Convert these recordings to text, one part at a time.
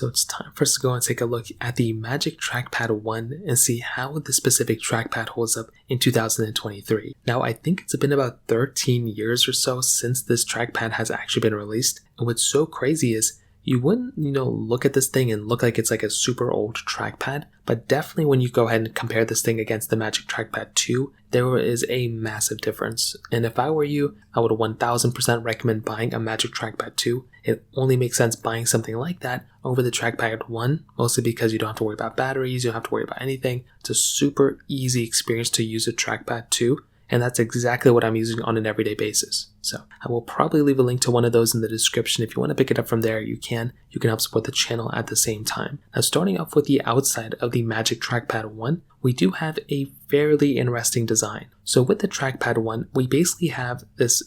So it's time for us to go and take a look at the Magic Trackpad 1 and see how this specific trackpad holds up in 2023. Now, I think it's been about 13 years or so since this trackpad has actually been released. And what's so crazy is you wouldn't, look at this thing and look like it's like a super old trackpad, but definitely when you go ahead and compare this thing against the Magic Trackpad 2, there is a massive difference. And if I were you, I would 1000% recommend buying a Magic Trackpad 2. It only makes sense buying something like that over the Trackpad 1, mostly because you don't have to worry about batteries, you don't have to worry about anything. It's a super easy experience to use a Trackpad 2. And that's exactly what I'm using on an everyday basis. So I will probably leave a link to one of those in the description. If you want to pick it up from there, you can. You can help support the channel at the same time. Now, starting off with the outside of the Magic Trackpad 1, we do have a fairly interesting design. So with the Trackpad 1, we basically have this,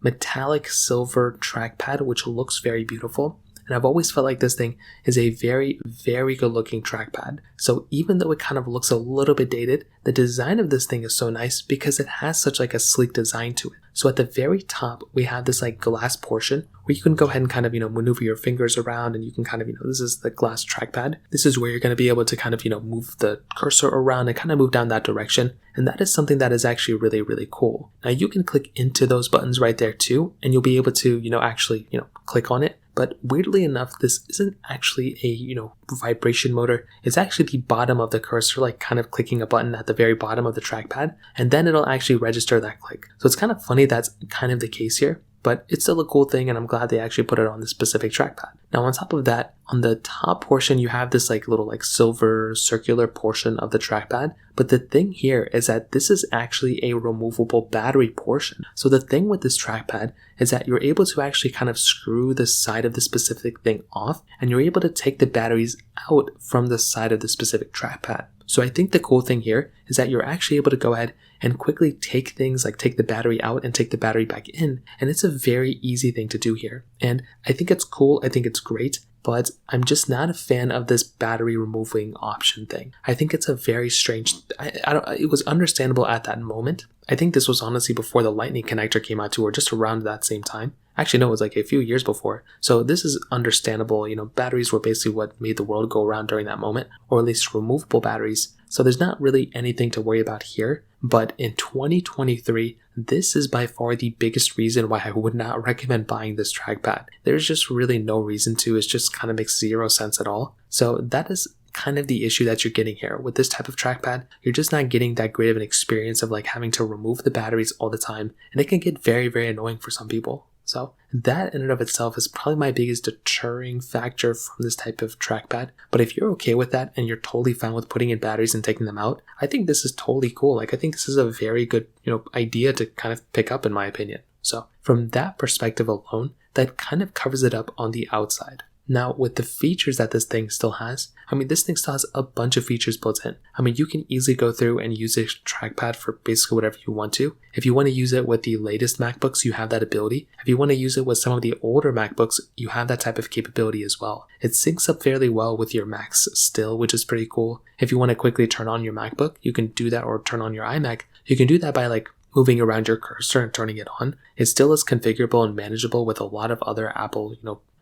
metallic silver trackpad, which looks very beautiful. And I've always felt like this thing is a very, very good looking trackpad. So even though it kind of looks a little bit dated, the design of this thing is so nice because it has such like a sleek design to it. So at the very top, we have this like glass portion where you can go ahead and kind of, maneuver your fingers around, and you can kind of, this is the glass trackpad. This is where you're going to be able to kind of, move the cursor around and kind of move down that direction. And that is something that is actually really, really cool. Now you can click into those buttons right there too, and you'll be able to, actually, click on it. But weirdly enough, this isn't actually a, vibration motor. It's actually the bottom of the cursor, like kind of clicking a button at the very bottom of the trackpad, and then it'll actually register that click. So it's kind of funny that's kind of the case here, but it's still a cool thing, and I'm glad they actually put it on this specific trackpad. Now on top of that, on the top portion, you have this like little like silver circular portion of the trackpad. But the thing here is that this is actually a removable battery portion. So the thing with this trackpad is that you're able to actually kind of screw the side of the specific thing off, and you're able to take the batteries out from the side of the specific trackpad. So I think the cool thing here is that you're actually able to go ahead and quickly take things like take the battery out and take the battery back in. And it's a very easy thing to do here. And I think it's cool. I think it's great. But I'm just not a fan of this battery removing option thing. I think it's a very strange, it was understandable at that moment. I think this was honestly before the Lightning connector came out too, or just around that same time. Actually, no, it was like a few years before. So this is understandable. Batteries were basically what made the world go around during that moment, or at least removable batteries. So there's not really anything to worry about here. But in 2023, this is by far the biggest reason why I would not recommend buying this trackpad. There's just really no reason to. It just kind of makes zero sense at all. So that is kind of the issue that you're getting here. With this type of trackpad, you're just not getting that great of an experience of like having to remove the batteries all the time. And it can get very, very annoying for some people. So that in and of itself is probably my biggest deterring factor from this type of trackpad. But if you're okay with that and you're totally fine with putting in batteries and taking them out, I think this is totally cool. Like I think this is a very good, idea to kind of pick up in my opinion. So from that perspective alone, that kind of covers it up on the outside. Now, with the features that this thing still has, this thing still has a bunch of features built in. You can easily go through and use this trackpad for basically whatever you want to. If you want to use it with the latest MacBooks, you have that ability. If you want to use it with some of the older MacBooks, you have that type of capability as well. It syncs up fairly well with your Macs still, which is pretty cool. If you want to quickly turn on your MacBook, you can do that, or turn on your iMac. You can do that by like moving around your cursor and turning it on. It still is configurable and manageable with a lot of other Apple,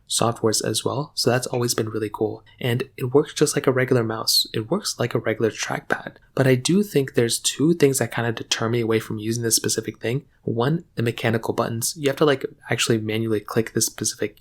softwares as well. So that's always been really cool. And it works just like a regular mouse. It works like a regular trackpad. But I do think there's two things that kind of deter me away from using this specific thing. One, the mechanical buttons. You have to like actually manually click this specific,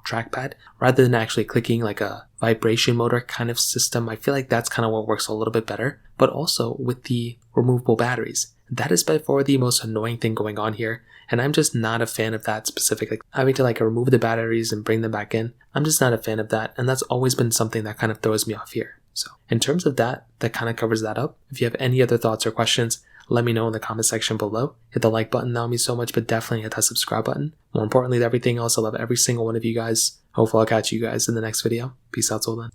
trackpad rather than actually clicking like a vibration motor kind of system. I feel like that's kind of what works a little bit better. But also with the removable batteries, that is by far the most annoying thing going on here. And I'm just not a fan of that specifically. Having to like remove the batteries and bring them back in. I'm just not a fan of that. And that's always been something that kind of throws me off here. So in terms of that kind of covers that up. If you have any other thoughts or questions, let me know in the comment section below. Hit the like button, that would mean so much, but definitely hit that subscribe button. More importantly than everything else, I love every single one of you guys. Hopefully I'll catch you guys in the next video. Peace out till then.